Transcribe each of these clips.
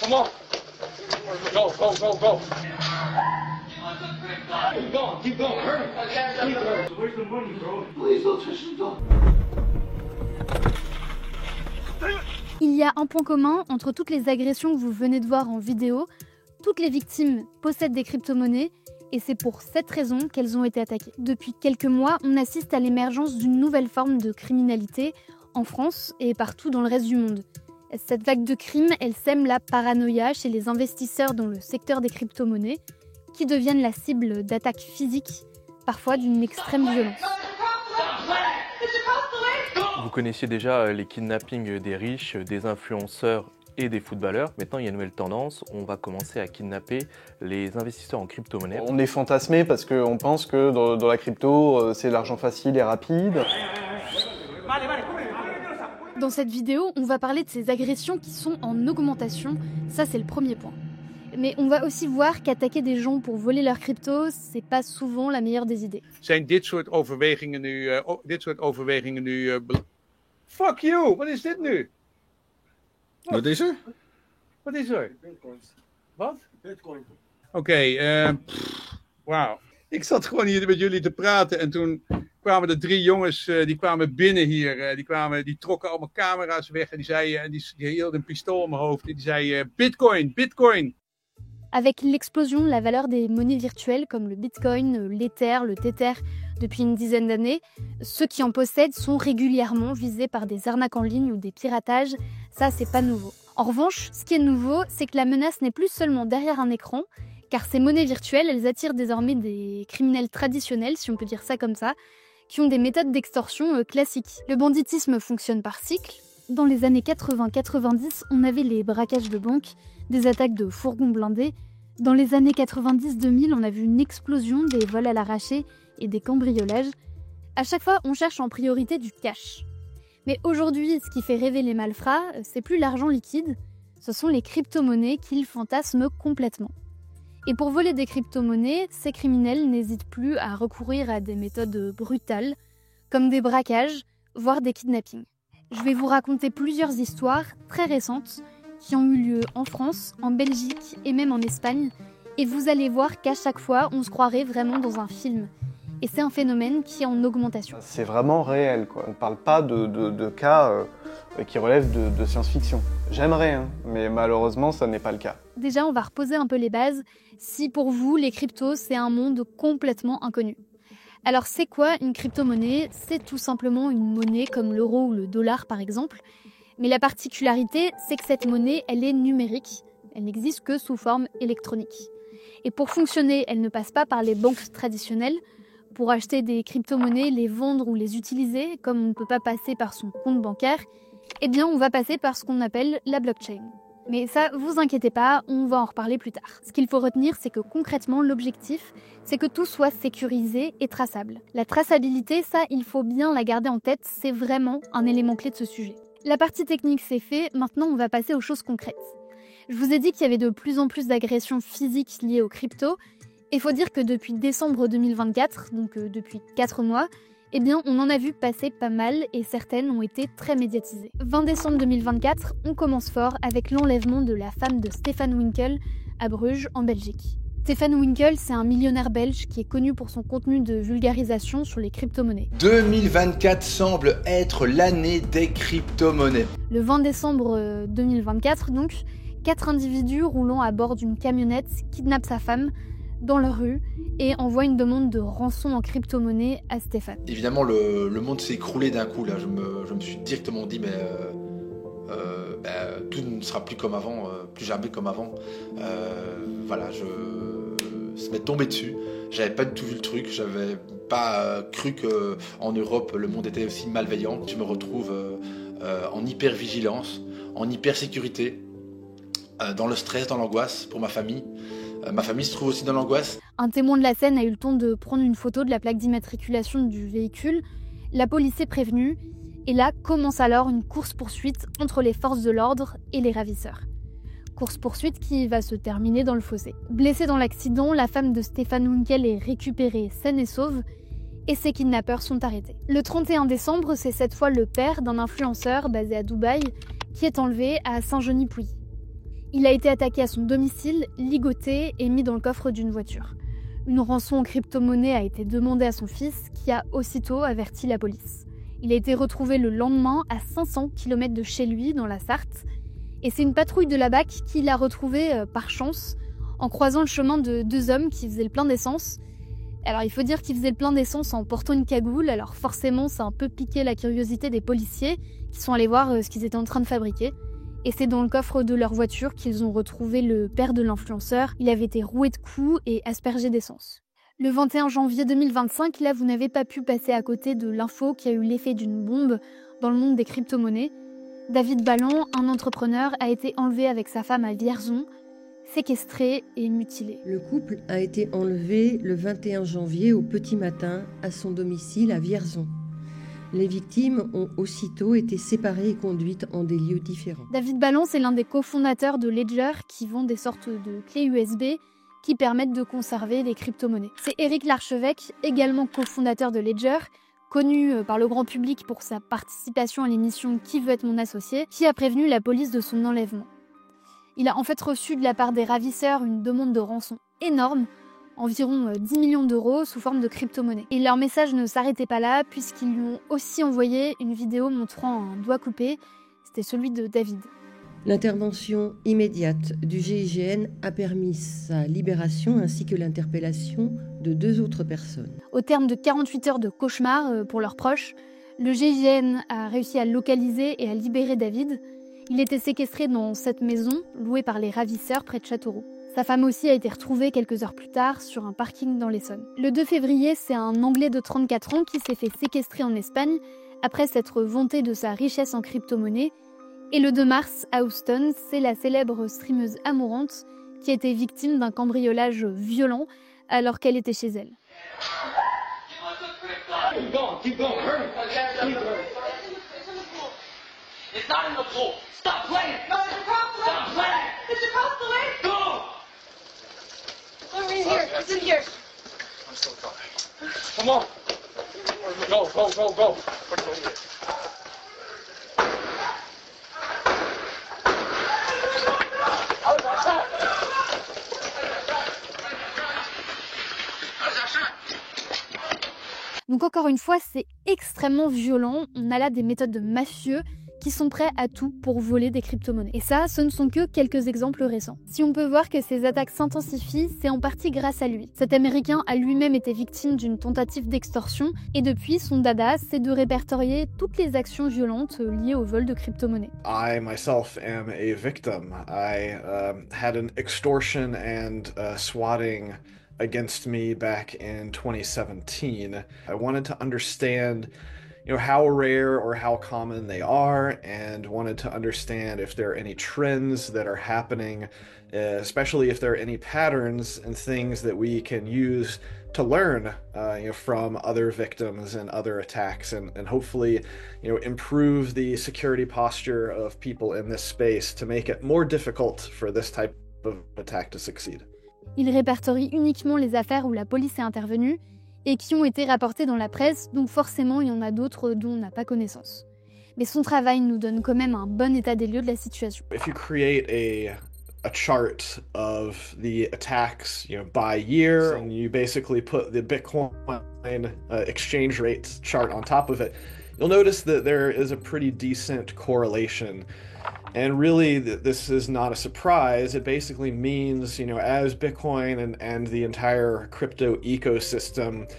Come on. Go, go, go, go. Keep going, keep going. Hurry. Where's the money, bro? Please don't touch the door. Il y a un point commun entre toutes les agressions que vous venez de voir en vidéo. Toutes les victimes possèdent des crypto-monnaies et c'est pour cette raison qu'elles ont été attaquées. Depuis quelques mois, on assiste à l'émergence d'une nouvelle forme de criminalité en France et partout dans le reste du monde. Cette vague de crimes, elle sème la paranoïa chez les investisseurs dans le secteur des crypto-monnaies qui deviennent la cible d'attaques physiques, parfois d'une extrême violence. Vous connaissiez déjà les kidnappings des riches, des influenceurs et des footballeurs. Maintenant, il y a une nouvelle tendance. On va commencer à kidnapper les investisseurs en crypto-monnaie. On est fantasmé parce qu'on pense que dans la crypto, c'est l'argent facile et rapide. Dans cette vidéo, on va parler de ces agressions qui sont en augmentation. Ça, c'est le premier point. Mais on va aussi voir qu'attaquer des gens pour voler leurs cryptos, c'est pas souvent la meilleure des idées. Zijn dit soort overwegingen nu... Fuck you, wat is dit nu? Wat is er? Wat is er? Bitcoins. Wat? Bitcoin. Oké, wauw. Ik zat gewoon hier met jullie te praten en toen kwamen er 3 jongens, die kwamen binnen hier. Die trokken allemaal camera's weg en die zeiden, die hielden een pistool op mijn hoofd. En die zei, Bitcoin, Bitcoin. Avec l'explosion de la valeur des monnaies virtuelles comme le Bitcoin, l'Ether, le Tether depuis une dizaine d'années, ceux qui en possèdent sont régulièrement visés par des arnaques en ligne ou des piratages. Ça, c'est pas nouveau. En revanche, ce qui est nouveau, c'est que la menace n'est plus seulement derrière un écran, car ces monnaies virtuelles, elles attirent désormais des criminels traditionnels, si on peut dire ça comme ça, qui ont des méthodes d'extorsion classiques. Le banditisme fonctionne par cycle. Dans les années 80-90, on avait les braquages de banques, des attaques de fourgons blindés. Dans les années 90-2000, on a vu une explosion des vols à l'arraché et des cambriolages. À chaque fois, on cherche en priorité du cash. Mais aujourd'hui, ce qui fait rêver les malfrats, c'est plus l'argent liquide, ce sont les crypto-monnaies qu'ils fantasment complètement. Et pour voler des crypto-monnaies, ces criminels n'hésitent plus à recourir à des méthodes brutales, comme des braquages, voire des kidnappings. Je vais vous raconter plusieurs histoires très récentes qui ont eu lieu en France, en Belgique et même en Espagne. Et vous allez voir qu'à chaque fois, on se croirait vraiment dans un film. Et c'est un phénomène qui est en augmentation. C'est vraiment réel, quoi. On ne parle pas de cas qui relèvent de science-fiction. J'aimerais, mais malheureusement, ça n'est pas le cas. Déjà, on va reposer un peu les bases. Si pour vous, les cryptos, c'est un monde complètement inconnu. Alors, c'est quoi une crypto-monnaie ? C'est tout simplement une monnaie comme l'euro ou le dollar, par exemple. Mais la particularité, c'est que cette monnaie, elle est numérique. Elle n'existe que sous forme électronique. Et pour fonctionner, elle ne passe pas par les banques traditionnelles. Pour acheter des crypto-monnaies, les vendre ou les utiliser, comme on ne peut pas passer par son compte bancaire, eh bien, on va passer par ce qu'on appelle la blockchain. Mais ça, vous inquiétez pas, on va en reparler plus tard. Ce qu'il faut retenir, c'est que concrètement, l'objectif, c'est que tout soit sécurisé et traçable. La traçabilité, ça, il faut bien la garder en tête, c'est vraiment un élément clé de ce sujet. La partie technique, c'est fait, maintenant on va passer aux choses concrètes. Je vous ai dit qu'il y avait de plus en plus d'agressions physiques liées aux cryptos. Il faut dire que depuis décembre 2024, donc depuis 4 mois, eh bien on en a vu passer pas mal et certaines ont été très médiatisées. 20 décembre 2024, on commence fort avec l'enlèvement de la femme de Stefan Winkel à Bruges, en Belgique. Stefan Winkel, c'est un millionnaire belge qui est connu pour son contenu de vulgarisation sur les crypto-monnaies. 2024 semble être l'année des crypto-monnaies. Le 20 décembre 2024, donc, 4 individus roulant à bord d'une camionnette kidnappent sa femme dans leur rue et envoient une demande de rançon en crypto-monnaie à Stéphane. Évidemment, le monde s'est écroulé d'un coup. Là, je me suis directement dit, mais tout ne sera plus comme avant, plus jamais comme avant. Voilà, ça m'est tombé dessus. J'avais pas du tout vu le truc. J'avais pas cru qu'en Europe, le monde était aussi malveillant. Je me retrouve en hyper-vigilance, en hyper-sécurité, dans le stress, dans l'angoisse pour ma famille. Ma famille se trouve aussi dans l'angoisse. Un témoin de la scène a eu le temps de prendre une photo de la plaque d'immatriculation du véhicule. La police est prévenue. Et là commence alors une course-poursuite entre les forces de l'ordre et les ravisseurs. Course-poursuite qui va se terminer dans le fossé. Blessée dans l'accident, la femme de Stefan Winkel est récupérée saine et sauve. Et ses kidnappeurs sont arrêtés. Le 31 décembre, c'est cette fois le père d'un influenceur basé à Dubaï qui est enlevé à Saint-Genis-Pouilly. Il a été attaqué à son domicile, ligoté et mis dans le coffre d'une voiture. Une rançon en crypto-monnaie a été demandée à son fils, qui a aussitôt averti la police. Il a été retrouvé le lendemain à 500 km de chez lui, dans la Sarthe. Et c'est une patrouille de la BAC qui l'a retrouvé par chance, en croisant le chemin de 2 hommes qui faisaient le plein d'essence. Alors il faut dire qu'ils faisaient le plein d'essence en portant une cagoule, alors forcément ça a un peu piqué la curiosité des policiers qui sont allés voir ce qu'ils étaient en train de fabriquer. Et c'est dans le coffre de leur voiture qu'ils ont retrouvé le père de l'influenceur. Il avait été roué de coups et aspergé d'essence. Le 21 janvier 2025, là vous n'avez pas pu passer à côté de l'info qui a eu l'effet d'une bombe dans le monde des crypto-monnaies. David Ballon, un entrepreneur, a été enlevé avec sa femme à Vierzon, séquestré et mutilé. Le couple a été enlevé le 21 janvier au petit matin à son domicile à Vierzon. Les victimes ont aussitôt été séparées et conduites en des lieux différents. David Ballon, c'est l'un des cofondateurs de Ledger qui vend des sortes de clés USB qui permettent de conserver les crypto-monnaies. C'est Éric Larchevêque, également cofondateur de Ledger, connu par le grand public pour sa participation à l'émission Qui veut être mon associé, qui a prévenu la police de son enlèvement. Il a en fait reçu de la part des ravisseurs une demande de rançon énorme, environ 10 millions d'euros sous forme de crypto-monnaie. Et leur message ne s'arrêtait pas là, puisqu'ils lui ont aussi envoyé une vidéo montrant un doigt coupé. C'était celui de David. L'intervention immédiate du GIGN a permis sa libération ainsi que l'interpellation de 2 autres personnes. Au terme de 48 heures de cauchemar pour leurs proches, le GIGN a réussi à localiser et à libérer David. Il était séquestré dans cette maison, louée par les ravisseurs près de Châteauroux. Sa femme aussi a été retrouvée quelques heures plus tard sur un parking dans l'Essonne. Le 2 février, c'est un Anglais de 34 ans qui s'est fait séquestrer en Espagne après s'être vanté de sa richesse en crypto-monnaie. Et le 2 mars, à Houston, c'est la célèbre streameuse Amourante qui a été victime d'un cambriolage violent alors qu'elle était chez elle. Keep going, hurry. It's not in the pool. Stop playing. No, it's across the way. Stop playing. It's across the way. Go. Oh, right here. It's in here. I'm still coming. Come on. Go, go, go, go. Donc encore une fois, c'est extrêmement violent. On a là des méthodes de mafieux qui sont prêts à tout pour voler des crypto-monnaies. Et ça, ce ne sont que quelques exemples récents. Si on peut voir que ces attaques s'intensifient, c'est en partie grâce à lui. Cet Américain a lui-même été victime d'une tentative d'extorsion et depuis, son dada, c'est de répertorier toutes les actions violentes liées au vol de crypto-monnaies. I myself am a victim. I had an extortion and swatting against me back in 2017. I wanted to understand how rare or how common they are, and wanted to understand if there are any trends that are happening, especially if there are any patterns and things that we can use to learn from other victims and other attacks, and hopefully improve the security posture of people in this space to make it more difficult for this type of attack to succeed. Il répertorie uniquement les affaires où la police est intervenue et qui ont été rapportées dans la presse, donc forcément il y en a d'autres dont on n'a pas connaissance. Mais son travail nous donne quand même un bon état des lieux de la situation. If you create a chart of the attacks, by year, and you basically put the Bitcoin exchange rate chart on top of it, you'll notice that there is a pretty decent correlation. And really, this is not a surprise. It basically means, as Bitcoin and the entire crypto ecosystem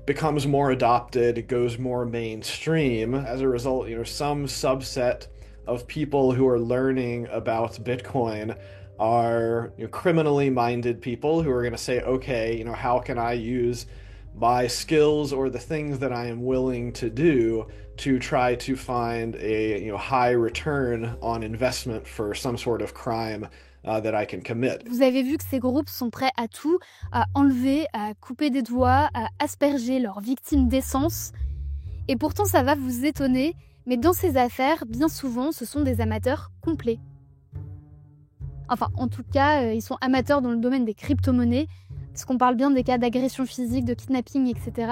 becomes more adopted, it goes more mainstream. As a result, some subset of people who are learning about Bitcoin are criminally minded people who are going to say, okay, how can I use my skills or the things that I am willing to do to try to find a high return on investment for some sort of crime that I can commit. Vous avez vu que ces groupes sont prêts à tout, à enlever, à couper des doigts, à asperger leurs victimes d'essence. Et pourtant ça va vous étonner, mais dans ces affaires, bien souvent, ce sont des amateurs complets. Enfin, en tout cas, ils sont amateurs dans le domaine des crypto-monnaies, parce qu'on parle bien des cas d'agression physique, de kidnapping, etc.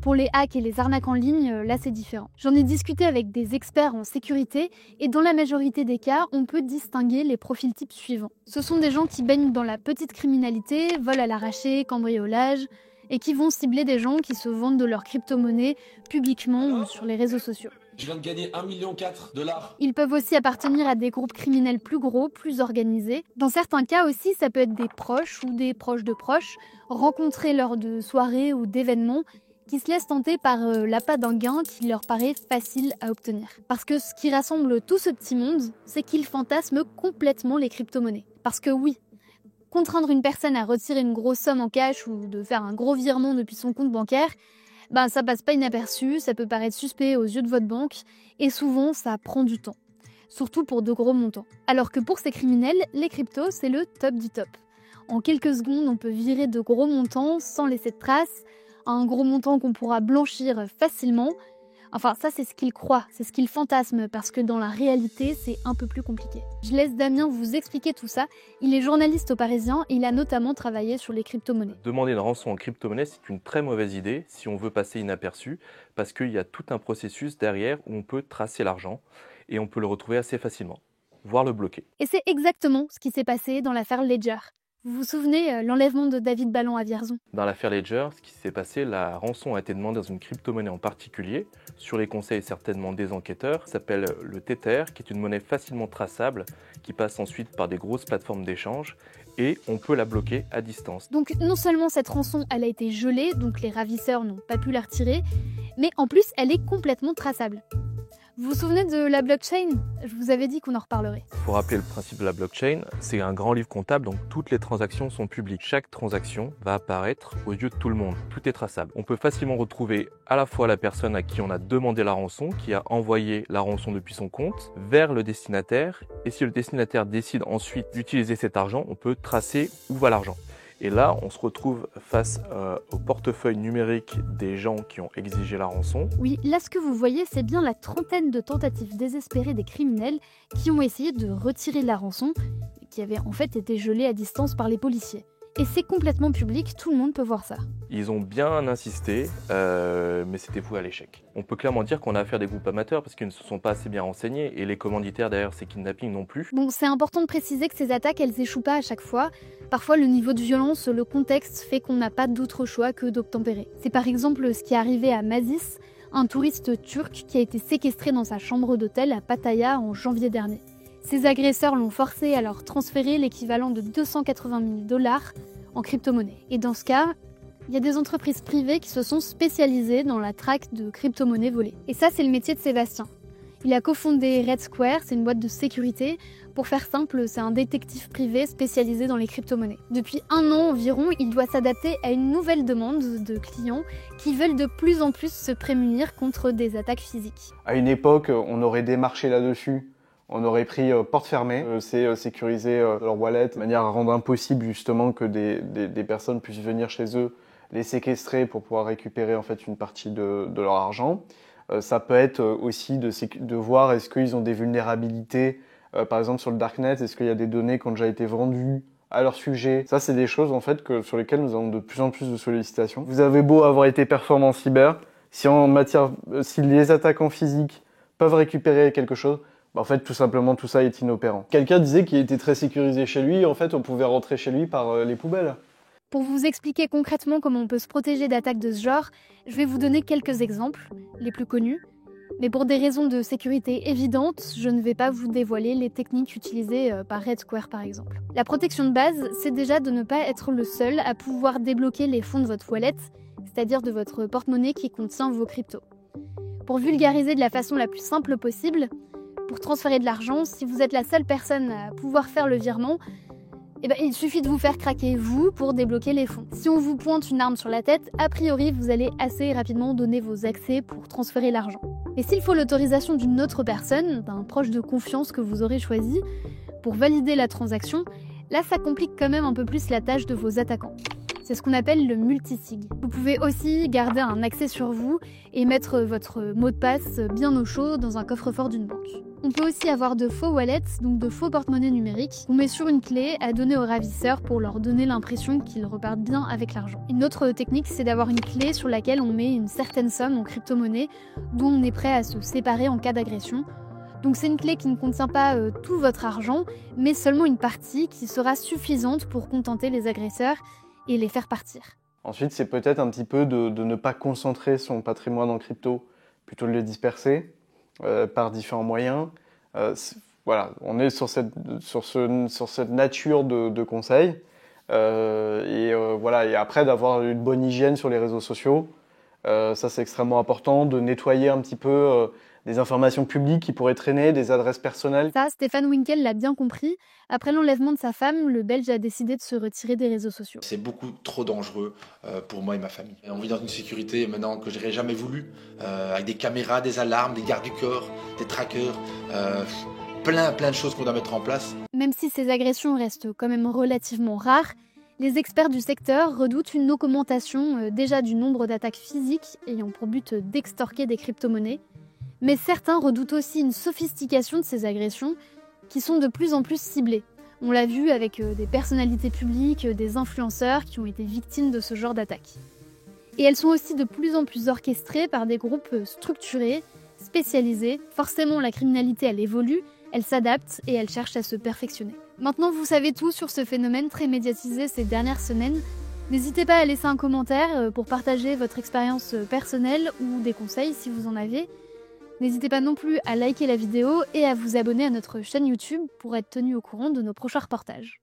Pour les hacks et les arnaques en ligne, là c'est différent. J'en ai discuté avec des experts en sécurité et dans la majorité des cas, on peut distinguer les profils types suivants. Ce sont des gens qui baignent dans la petite criminalité, vol à l'arraché, cambriolage, et qui vont cibler des gens qui se vendent de leur crypto-monnaie publiquement ou sur les réseaux sociaux. Je viens de gagner 1,4 million de $. Ils peuvent aussi appartenir à des groupes criminels plus gros, plus organisés. Dans certains cas aussi, ça peut être des proches ou des proches de proches, rencontrés lors de soirées ou d'événements, qui se laissent tenter par l'appât d'un gain qui leur paraît facile à obtenir. Parce que ce qui rassemble tout ce petit monde, c'est qu'ils fantasment complètement les crypto-monnaies. Parce que oui, contraindre une personne à retirer une grosse somme en cash ou de faire un gros virement depuis son compte bancaire, ça passe pas inaperçu, ça peut paraître suspect aux yeux de votre banque, et souvent ça prend du temps. Surtout pour de gros montants. Alors que pour ces criminels, les cryptos, c'est le top du top. En quelques secondes, on peut virer de gros montants sans laisser de traces, un gros montant qu'on pourra blanchir facilement. Enfin, ça, c'est ce qu'ils croient, c'est ce qu'ils fantasment, parce que dans la réalité, c'est un peu plus compliqué. Je laisse Damien vous expliquer tout ça. Il est journaliste au Parisien et il a notamment travaillé sur les crypto-monnaies. Demander une rançon en crypto-monnaie, c'est une très mauvaise idée si on veut passer inaperçu, parce qu'il y a tout un processus derrière où on peut tracer l'argent et on peut le retrouver assez facilement, voire le bloquer. Et c'est exactement ce qui s'est passé dans l'affaire Ledger. Vous vous souvenez, l'enlèvement de David Ballon à Vierzon? Dans l'affaire Ledger, ce qui s'est passé, la rançon a été demandée dans une crypto-monnaie en particulier, sur les conseils certainement des enquêteurs. Ça s'appelle le Tether, qui est une monnaie facilement traçable, qui passe ensuite par des grosses plateformes d'échange, et on peut la bloquer à distance. Donc non seulement cette rançon, elle a été gelée, donc les ravisseurs n'ont pas pu la retirer, mais en plus, elle est complètement traçable. Vous vous souvenez de la blockchain? Je vous avais dit qu'on en reparlerait. Il faut rappeler le principe de la blockchain, c'est un grand livre comptable, donc toutes les transactions sont publiques. Chaque transaction va apparaître aux yeux de tout le monde, tout est traçable. On peut facilement retrouver à la fois la personne à qui on a demandé la rançon, qui a envoyé la rançon depuis son compte, vers le destinataire, et si le destinataire décide ensuite d'utiliser cet argent, on peut tracer où va l'argent. Et là, on se retrouve face au portefeuille numérique des gens qui ont exigé la rançon. Oui, là ce que vous voyez, c'est bien la trentaine de tentatives désespérées des criminels qui ont essayé de retirer la rançon, qui avait en fait été gelée à distance par les policiers. Et c'est complètement public, tout le monde peut voir ça. Ils ont bien insisté, mais c'était voué à l'échec. On peut clairement dire qu'on a affaire à des groupes amateurs parce qu'ils ne se sont pas assez bien renseignés et les commanditaires derrière ces kidnappings non plus. Bon, c'est important de préciser que ces attaques, elles échouent pas à chaque fois. Parfois, le niveau de violence, le contexte fait qu'on n'a pas d'autre choix que d'obtempérer. C'est par exemple ce qui est arrivé à Mazis, un touriste turc qui a été séquestré dans sa chambre d'hôtel à Pattaya en janvier dernier. Ces agresseurs l'ont forcé à leur transférer l'équivalent de 280 000 $ en crypto-monnaie. Et dans ce cas, il y a des entreprises privées qui se sont spécialisées dans la traque de crypto-monnaies volées. Et ça, c'est le métier de Sébastien. Il a cofondé Red Square, c'est une boîte de sécurité. Pour faire simple, c'est un détective privé spécialisé dans les crypto-monnaies. Depuis 1 an environ, il doit s'adapter à une nouvelle demande de clients qui veulent de plus en plus se prémunir contre des attaques physiques. À une époque, on aurait démarché là-dessus. On aurait pris porte fermée, c'est sécuriser leur wallet de manière à rendre impossible justement que des personnes puissent venir chez eux, les séquestrer pour pouvoir récupérer en fait une partie de leur argent. Ça peut être aussi de voir est-ce qu'ils ont des vulnérabilités, par exemple sur le darknet, est-ce qu'il y a des données qui ont déjà été vendues à leur sujet. Ça, c'est des choses en fait sur lesquelles nous avons de plus en plus de sollicitations. Vous avez beau avoir été performant en cyber, si les attaquants physiques peuvent récupérer quelque chose, en fait, tout simplement, tout ça est inopérant. Quelqu'un disait qu'il était très sécurisé chez lui, en fait, on pouvait rentrer chez lui par les poubelles. Pour vous expliquer concrètement comment on peut se protéger d'attaques de ce genre, je vais vous donner quelques exemples, les plus connus. Mais pour des raisons de sécurité évidentes, je ne vais pas vous dévoiler les techniques utilisées par Red Square par exemple. La protection de base, c'est déjà de ne pas être le seul à pouvoir débloquer les fonds de votre wallet, c'est-à-dire de votre porte-monnaie qui contient vos cryptos. Pour vulgariser de la façon la plus simple possible, pour transférer de l'argent, si vous êtes la seule personne à pouvoir faire le virement, il suffit de vous faire craquer vous pour débloquer les fonds. Si on vous pointe une arme sur la tête, a priori vous allez assez rapidement donner vos accès pour transférer l'argent. Et s'il faut l'autorisation d'une autre personne, d'un proche de confiance que vous aurez choisi, pour valider la transaction, là ça complique quand même un peu plus la tâche de vos attaquants. C'est ce qu'on appelle le multisig. Vous pouvez aussi garder un accès sur vous et mettre votre mot de passe bien au chaud dans un coffre-fort d'une banque. On peut aussi avoir de faux wallets, donc de faux porte-monnaie numériques, qu'on met sur une clé à donner aux ravisseurs pour leur donner l'impression qu'ils repartent bien avec l'argent. Une autre technique, c'est d'avoir une clé sur laquelle on met une certaine somme en crypto-monnaie, dont on est prêt à se séparer en cas d'agression. Donc c'est une clé qui ne contient pas tout votre argent, mais seulement une partie qui sera suffisante pour contenter les agresseurs et les faire partir. Ensuite, c'est peut-être un petit peu de ne pas concentrer son patrimoine en crypto, plutôt de le disperser par différents moyens. Voilà, on est sur cette nature de conseils. Voilà, et après, d'avoir une bonne hygiène sur les réseaux sociaux. Ça, c'est extrêmement important, de nettoyer un petit peu des informations publiques qui pourraient traîner, des adresses personnelles. Ça, Stéphane Winkel l'a bien compris. Après l'enlèvement de sa femme, le Belge a décidé de se retirer des réseaux sociaux. C'est beaucoup trop dangereux pour moi et ma famille. On vit dans une sécurité maintenant que j'aurais jamais voulu, avec des caméras, des alarmes, des gardes du corps, des trackers, plein de choses qu'on doit mettre en place. Même si ces agressions restent quand même relativement rares, les experts du secteur redoutent une augmentation déjà du nombre d'attaques physiques ayant pour but d'extorquer des crypto-monnaies. Mais certains redoutent aussi une sophistication de ces agressions qui sont de plus en plus ciblées. On l'a vu avec des personnalités publiques, des influenceurs qui ont été victimes de ce genre d'attaques. Et elles sont aussi de plus en plus orchestrées par des groupes structurés, spécialisés. Forcément, la criminalité, elle évolue, elle s'adapte et elle cherche à se perfectionner. Maintenant, vous savez tout sur ce phénomène très médiatisé ces dernières semaines. N'hésitez pas à laisser un commentaire pour partager votre expérience personnelle ou des conseils si vous en avez. N'hésitez pas non plus à liker la vidéo et à vous abonner à notre chaîne YouTube pour être tenu au courant de nos prochains reportages.